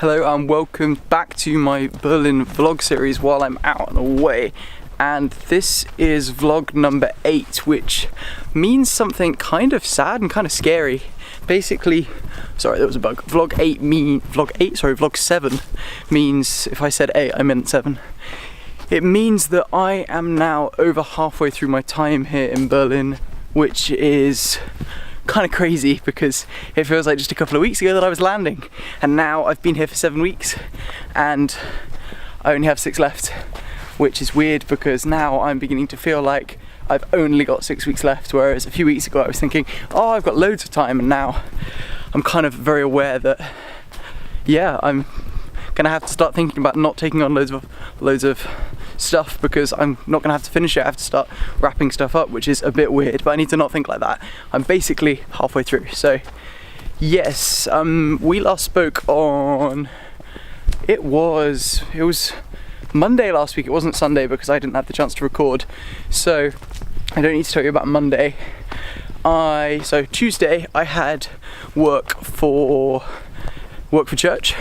Hello and welcome back to my Berlin vlog series while I'm out and away. And this is vlog number 8, which means something kind of sad and kind of scary. Basically, sorry, there was a bug. Vlog 7 means, if I said 8, I meant 7. It means that I am now over halfway through my time here in Berlin, which is kind of crazy because it feels like just a couple of weeks ago that I was landing, and now I've been here for 7 weeks and I only have 6 left, which is weird because now I'm beginning to feel like I've only got 6 weeks left, whereas a few weeks ago I was thinking, oh, I've got loads of time, and now I'm kind of very aware that, yeah, I'm gonna have to start thinking about not taking on loads of stuff because I'm not gonna have to finish it. I have to start wrapping stuff up, which is a bit weird, but I need to not think like that. I'm basically halfway through. So yes, we last spoke on, it was Monday last week. It wasn't Sunday because I didn't have the chance to record, so I don't need to tell you about Monday. So Tuesday I had work for church,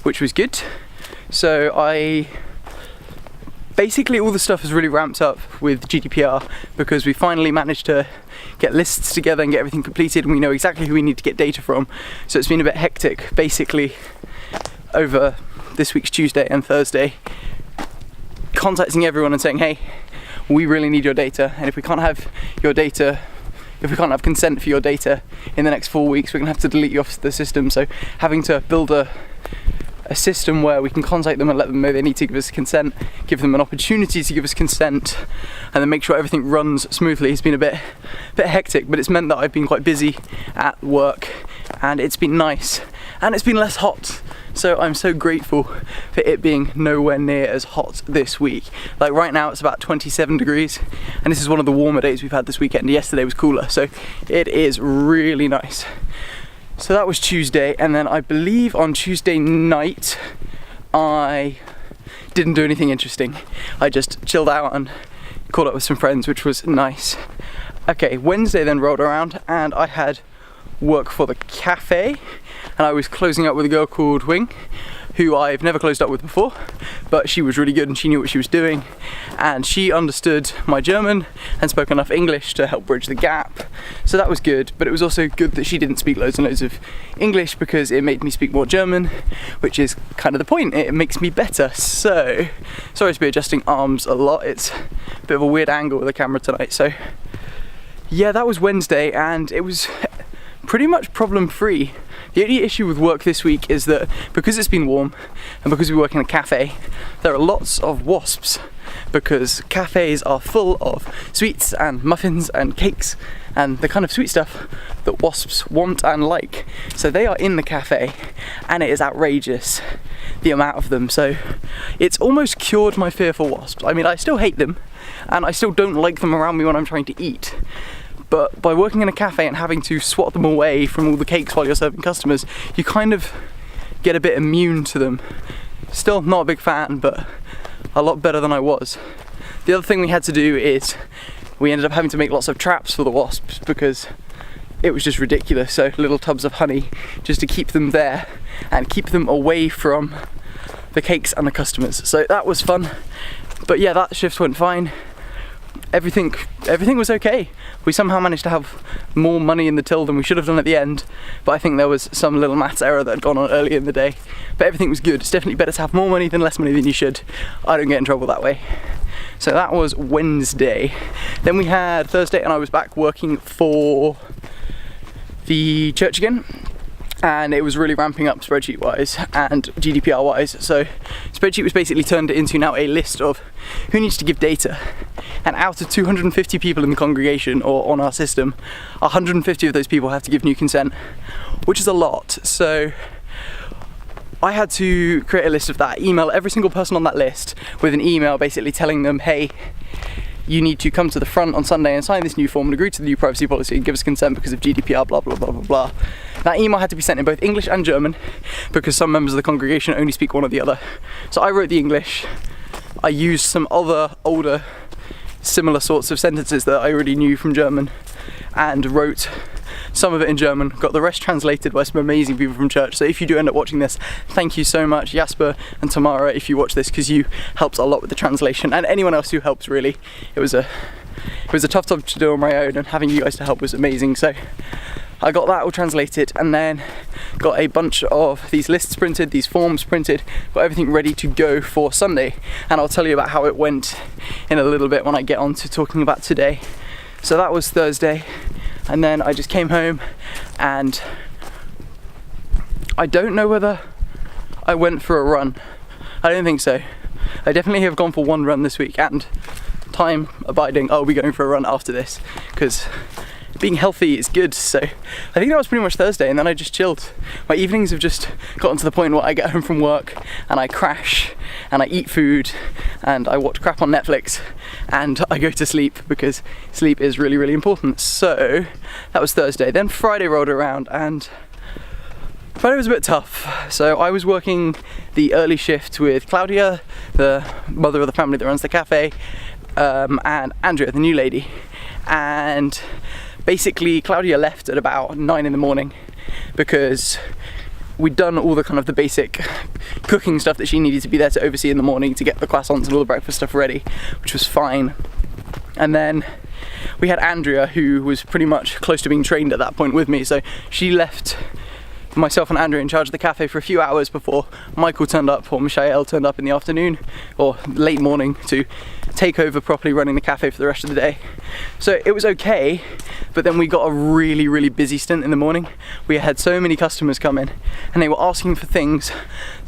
which was good. So basically all the stuff has really ramped up with GDPR because we finally managed to get lists together and get everything completed, and we know exactly who we need to get data from. So it's been a bit hectic basically over this week's Tuesday and Thursday, contacting everyone and saying, hey, we really need your data, and if we can't have consent for your data in the next 4 weeks, we're gonna have to delete you off the system. So having to build a system where we can contact them and let them know they need to give us consent, give them an opportunity to give us consent, and then make sure everything runs smoothly has been a bit hectic, but it's meant that I've been quite busy at work and it's been nice and it's been less hot. So I'm so grateful for it being nowhere near as hot this week. Like right now it's about 27 degrees and this is one of the warmer days we've had this weekend. Yesterday was cooler, so it is really nice. So that was Tuesday, and then I believe on Tuesday night I didn't do anything interesting. I just chilled out and caught up with some friends, which was nice. Okay, Wednesday then rolled around and I had work for the cafe, and I was closing up with a girl called Wing, who I've never closed up with before, but she was really good and she knew what she was doing, and she understood my German and spoke enough English to help bridge the gap. So that was good, but it was also good that she didn't speak loads and loads of English because it made me speak more German, which is kind of the point. It makes me better. So sorry to be adjusting arms a lot, it's a bit of a weird angle with the camera tonight. So yeah, that was Wednesday and it was pretty much problem free. The only issue with work this week is that because it's been warm and because we work in a cafe, there are lots of wasps, because cafes are full of sweets and muffins and cakes and the kind of sweet stuff that wasps want and like. So they are in the cafe and it is outrageous, the amount of them. So it's almost cured my fear for wasps. I mean, I still hate them and I still don't like them around me when I'm trying to eat. But by working in a cafe and having to swat them away from all the cakes while you're serving customers, you kind of get a bit immune to them. Still not a big fan, but a lot better than I was. The other thing we had to do is we ended up having to make lots of traps for the wasps because it was just ridiculous. So little tubs of honey just to keep them there and keep them away from the cakes and the customers. So that was fun. But yeah, that shift went fine. Everything was okay. We somehow managed to have more money in the till than we should have done at the end, but I think there was some little maths error that had gone on earlier in the day. But everything was good. It's definitely better to have more money than less money than you should. I don't get in trouble that way. So that was Wednesday. Then we had Thursday and I was back working for the church again. And it was really ramping up spreadsheet wise and GDPR wise. So spreadsheet was basically turned into now a list of who needs to give data, and out of 250 people in the congregation or on our system, 150 of those people have to give new consent, which is a lot. So I had to create a list of that, email every single person on that list with an email basically telling them, hey, you need to come to the front on Sunday and sign this new form and agree to the new privacy policy and give us consent because of GDPR, blah, blah, blah, blah, blah. That email had to be sent in both English and German because some members of the congregation only speak one or the other. So I wrote the English. I used some other older similar sorts of sentences that I already knew from German and wrote some of it in German, got the rest translated by some amazing people from church. So if you do end up watching this, thank you so much, Jasper and Tamara, if you watch this, because you helped a lot with the translation, and anyone else who helped really. It was a tough job to do on my own, and having you guys to help was amazing. So I got that all translated, and then got a bunch of these lists printed, these forms printed, got everything ready to go for Sunday, and I'll tell you about how it went in a little bit when I get on to talking about today. So that was Thursday, and then I just came home, and I don't know whether I went for a run. I don't think so. I definitely have gone for one run this week, and time abiding, I'll be going for a run after this, because being healthy is good. So I think that was pretty much Thursday, and then I just chilled. My evenings have just gotten to the point where I get home from work and I crash and I eat food and I watch crap on Netflix and I go to sleep, because sleep is really, really important. So that was Thursday. Then Friday rolled around, and Friday was a bit tough. So I was working the early shift with Claudia, the mother of the family that runs the cafe, and Andrea, the new lady. And basically Claudia left at about 9 in the morning because we'd done all the kind of the basic cooking stuff that she needed to be there to oversee in the morning to get the croissants and all the breakfast stuff ready, which was fine. And then we had Andrea, who was pretty much close to being trained at that point with me, so she left myself and Andrea in charge of the cafe for a few hours before Michael turned up, or Michael turned up in the afternoon or late morning to take over properly running the cafe for the rest of the day. So it was okay, but then we got a really, really busy stint in the morning. We had so many customers come in, and they were asking for things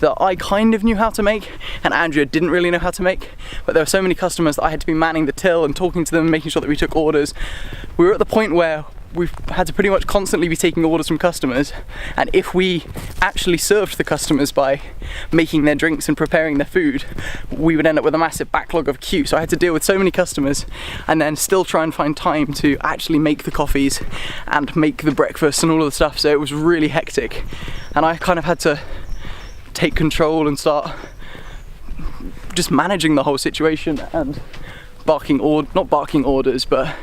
that I kind of knew how to make and Andrea didn't really know how to make, but there were so many customers that I had to be manning the till and talking to them, making sure that we took orders. We were at the point where we've had to pretty much constantly be taking orders from customers, and if we actually served the customers by making their drinks and preparing their food, we would end up with a massive backlog of queue. So I had to deal with so many customers and then still try and find time to actually make the coffees and make the breakfast and all of the stuff. So it was really hectic, and I kind of had to take control and start just managing the whole situation and not barking orders, but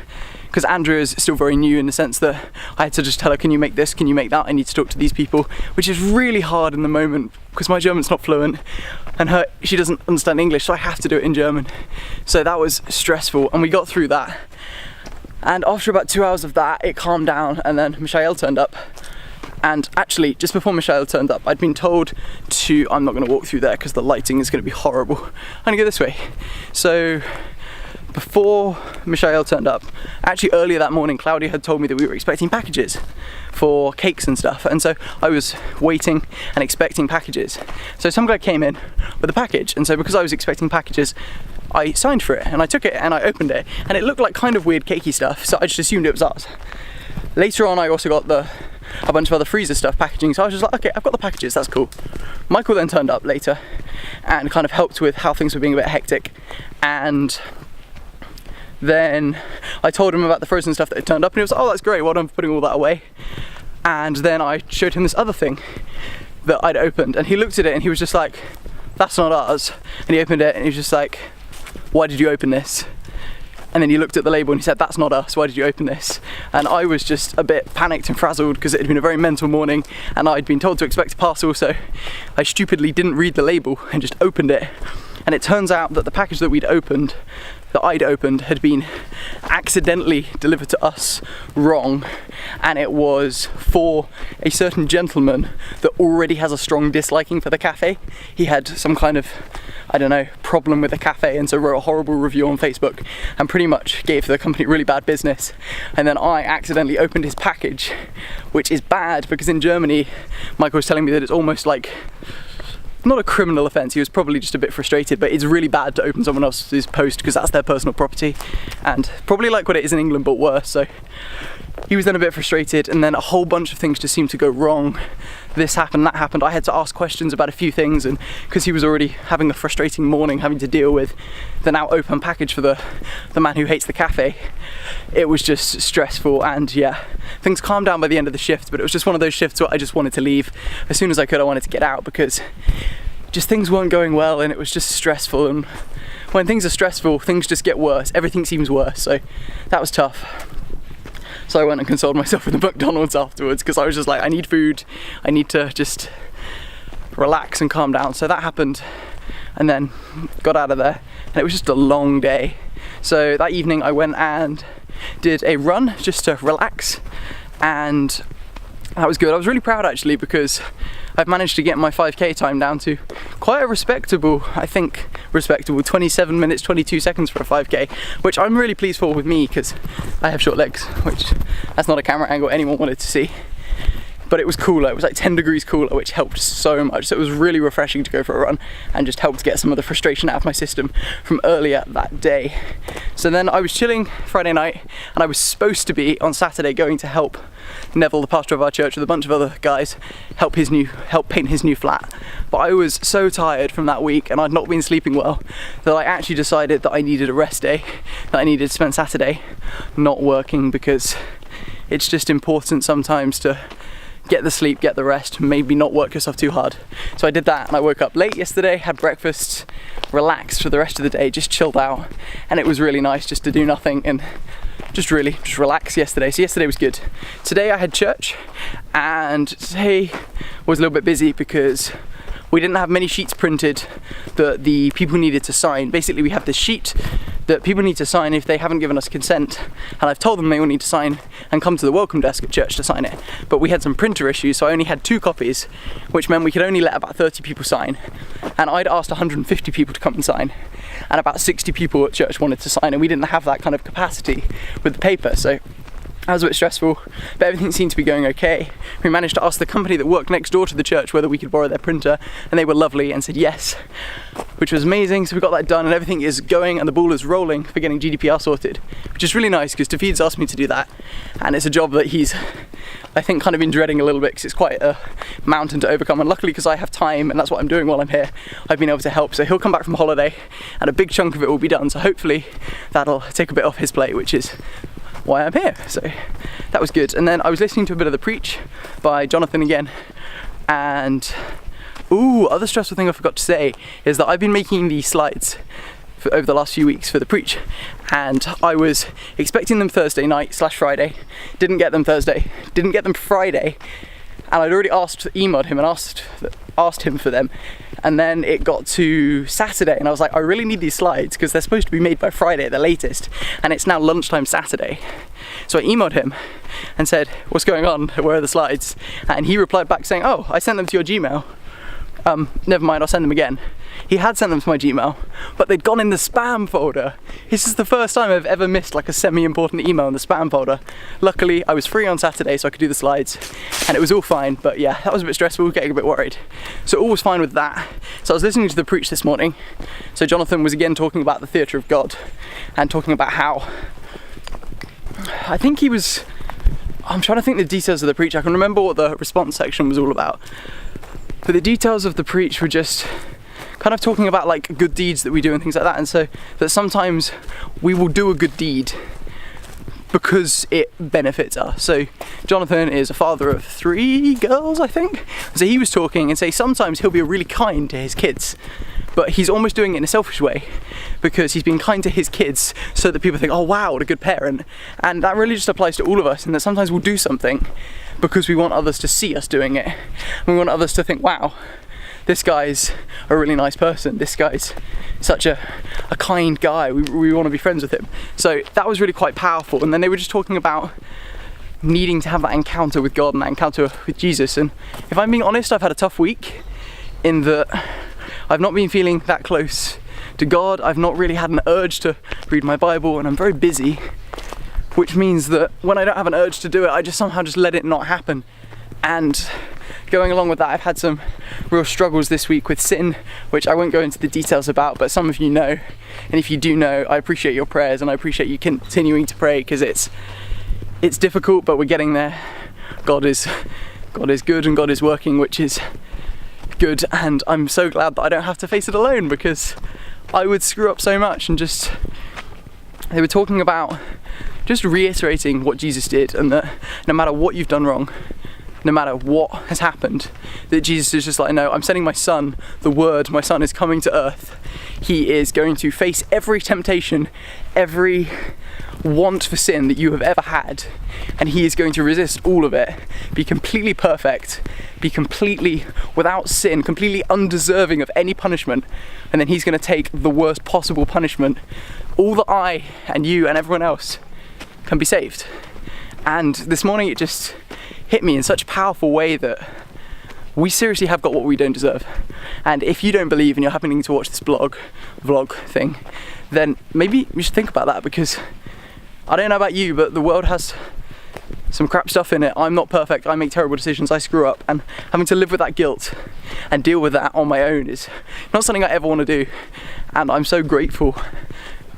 because Andrea is still very new in the sense that I had to just tell her, can you make this, can you make that, I need to talk to these people, which is really hard in the moment because my German's not fluent and she doesn't understand English, so I have to do it in German. So that was stressful, and we got through that. And after about 2 hours of that, it calmed down, and then Michael turned up. And actually, just before Michael turned up, I'd been told I'm not going to walk through there because the lighting is going to be horrible. I'm going to go this way. So before Michael turned up, actually earlier that morning, Claudia had told me that we were expecting packages for cakes and stuff, and so I was waiting and expecting packages. So some guy came in with a package, and so because I was expecting packages, I signed for it and I took it and I opened it, and it looked like kind of weird cakey stuff, so I just assumed it was ours. Later on, I also got a bunch of other freezer stuff packaging, so I was just like, okay, I've got the packages, that's cool. Michael then turned up later and kind of helped with how things were being a bit hectic, and then I told him about the frozen stuff that had turned up, and he was like, oh, that's great, well done for putting all that away. And then I showed him this other thing that I'd opened, and he looked at it and he was just like, that's not ours. And he opened it and he was just like, why did you open this? And then he looked at the label and he said, that's not us, why did you open this? And I was just a bit panicked and frazzled because it had been a very mental morning and I'd been told to expect a parcel, so I stupidly didn't read the label and just opened it. And it turns out that the package that I'd opened had been accidentally delivered to us wrong, and it was for a certain gentleman that already has a strong disliking for the cafe. He had some kind of, I don't know, problem with the cafe, and so wrote a horrible review on Facebook and pretty much gave the company really bad business. And then I accidentally opened his package, which is bad because in Germany, Michael was telling me that it's almost like, not a criminal offence, he was probably just a bit frustrated, but it's really bad to open someone else's post because that's their personal property, and probably like what it is in England but worse. So he was then a bit frustrated, and then a whole bunch of things just seemed to go wrong. This happened, that happened. I had to ask questions about a few things, and because he was already having a frustrating morning having to deal with the now open package for the man who hates the cafe, it was just stressful. And yeah, things calmed down by the end of the shift, but it was just one of those shifts where I just wanted to leave as soon as I could. I wanted to get out because just things weren't going well and it was just stressful, and when things are stressful, things just get worse. Everything seems worse, so that was tough. So I went and consoled myself with a McDonald's afterwards because I was just like, I need food, I need to just relax and calm down. So that happened, and then got out of there, and it was just a long day. So that evening I went and did a run just to relax, and that was good. I was really proud actually, because I've managed to get my 5k time down to quite a respectable, I think respectable 27 minutes 22 seconds for a 5k, which I'm really pleased for with me because I have short legs, which that's not a camera angle anyone wanted to see. But it was cooler, it was like 10 degrees cooler, which helped so much. So it was really refreshing to go for a run and just helped get some of the frustration out of my system from earlier that day. So then I was chilling Friday night, and I was supposed to be on Saturday going to help Neville, the pastor of our church, with a bunch of other guys, help paint his new flat. But I was so tired from that week, and I'd not been sleeping well, that I actually decided that I needed a rest day, that I needed to spend Saturday not working, because it's just important sometimes to get the sleep, get the rest, maybe not work yourself too hard. So I did that, and I woke up late yesterday, had breakfast, relaxed for the rest of the day, just chilled out, and it was really nice just to do nothing and just relax yesterday. So yesterday was good. Today I had church, and today was a little bit busy because we didn't have many sheets printed that the people needed to sign. Basically, we have this sheet that people need to sign if they haven't given us consent, and I've told them they all need to sign and come to the welcome desk at church to sign it. But we had some printer issues, so I only had 2 copies, which meant we could only let about 30 people sign. And I'd asked 150 people to come and sign, and about 60 people at church wanted to sign, and we didn't have that kind of capacity with the paper. So that was a bit stressful, but everything seemed to be going okay. We managed to ask the company that worked next door to the church whether we could borrow their printer, and they were lovely and said yes, which was amazing. So we got that done, and everything is going and the ball is rolling for getting GDPR sorted, which is really nice because Tafid's asked me to do that, and it's a job that he's, I think, kind of been dreading a little bit because it's quite a mountain to overcome. And luckily, because I have time and that's what I'm doing while I'm here, I've been able to help. So he'll come back from holiday and a big chunk of it will be done, so hopefully that'll take a bit off his plate, which is why I'm here. So that was good. And then I was listening to a bit of The Preach by Jonathan again, and other stressful thing I forgot to say is that I've been making these slides over the last few weeks for The Preach, and I was expecting them Thursday night / Friday, didn't get them Thursday, didn't get them Friday, and I'd already emailed him and asked him for them, and then it got to Saturday and I was like, I really need these slides because they're supposed to be made by Friday at the latest, and it's now lunchtime Saturday. So I emailed him and said, what's going on, where are the slides? And he replied back saying, oh, I sent them to your Gmail. Never mind, I'll send them again. He had sent them to my Gmail, but they'd gone in the spam folder. This is the first time I've ever missed like a semi-important email in the spam folder. Luckily, I was free on Saturday, so I could do the slides, and it was all fine. But yeah, that was a bit stressful, getting a bit worried. So all was fine with that. So I was listening to The Preach this morning. So Jonathan was again talking about the theatre of God, and talking about how, I think he was, I'm trying to think the details of The Preach. I can remember what the response section was all about. But the details of The Preach were just kind of talking about like good deeds that we do and things like that, and so that sometimes we will do a good deed because it benefits us. So Jonathan is a father of 3 girls, I think. So he was talking and say sometimes he'll be really kind to his kids, but he's almost doing it in a selfish way because he's being kind to his kids so that people think, oh wow, what a good parent. And that really just applies to all of us, and that sometimes we'll do something because we want others to see us doing it. We want others to think, wow, this guy's a really nice person, this guy's such a kind guy, we want to be friends with him. So that was really quite powerful. And then they were just talking about needing to have that encounter with God and that encounter with Jesus. And if I'm being honest, I've had a tough week in that I've not been feeling that close to God. I've not really had an urge to read my Bible, and I'm very busy, which means that when I don't have an urge to do it, I just somehow just let it not happen. And going along with that, I've had some real struggles this week with sin, which I won't go into the details about, but some of you know, and if you do know, I appreciate your prayers and I appreciate you continuing to pray, because it's difficult, but we're getting there. God is good and God is working, which is good, and I'm so glad that I don't have to face it alone, because I would screw up so much. And just, they were talking about just reiterating what Jesus did, and that no matter what you've done wrong, no matter what has happened, that Jesus is just like, no, I'm sending my son, the Word, my son is coming to earth. He is going to face every temptation, every want for sin that you have ever had, and he is going to resist all of it, be completely perfect, be completely without sin, completely undeserving of any punishment, and then he's going to take the worst possible punishment, all that I and you and everyone else can be saved. And this morning it just hit me in such a powerful way that we seriously have got what we don't deserve. And if you don't believe and you're happening to watch this vlog thing, then maybe you should think about that, because I don't know about you, but the world has some crap stuff in it. I'm not perfect, I make terrible decisions, I screw up, and having to live with that guilt and deal with that on my own is not something I ever want to do. And I'm so grateful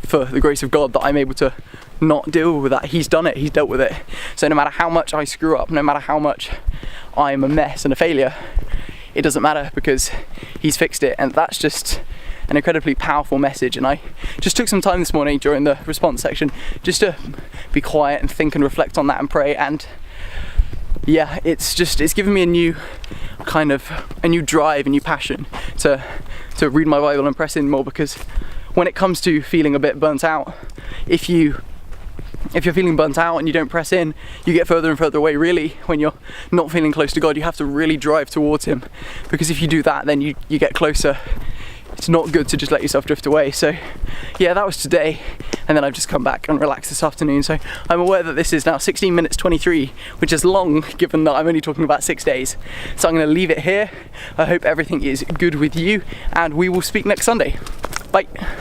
for the grace of God that I'm able to not deal with that. He's done it, he's dealt with it. So no matter how much I screw up, no matter how much I'm a mess and a failure, it doesn't matter, because he's fixed it. And that's just an incredibly powerful message. And I just took some time this morning during the response section just to be quiet and think and reflect on that and pray. And yeah, it's given me a new drive, a new passion to read my Bible and press in more, because when it comes to feeling a bit burnt out, if you're feeling burnt out and you don't press in, you get further and further away. Really, when you're not feeling close to God, you have to really drive towards him, because if you do that, then you get closer. It's not good to just let yourself drift away. So yeah, that was today, and then I've just come back and relaxed this afternoon. So I'm aware that this is now 16 minutes 23, which is long given that I'm only talking about 6 days. So I'm going to leave it here. I hope everything is good with you, and we will speak next Sunday. Bye.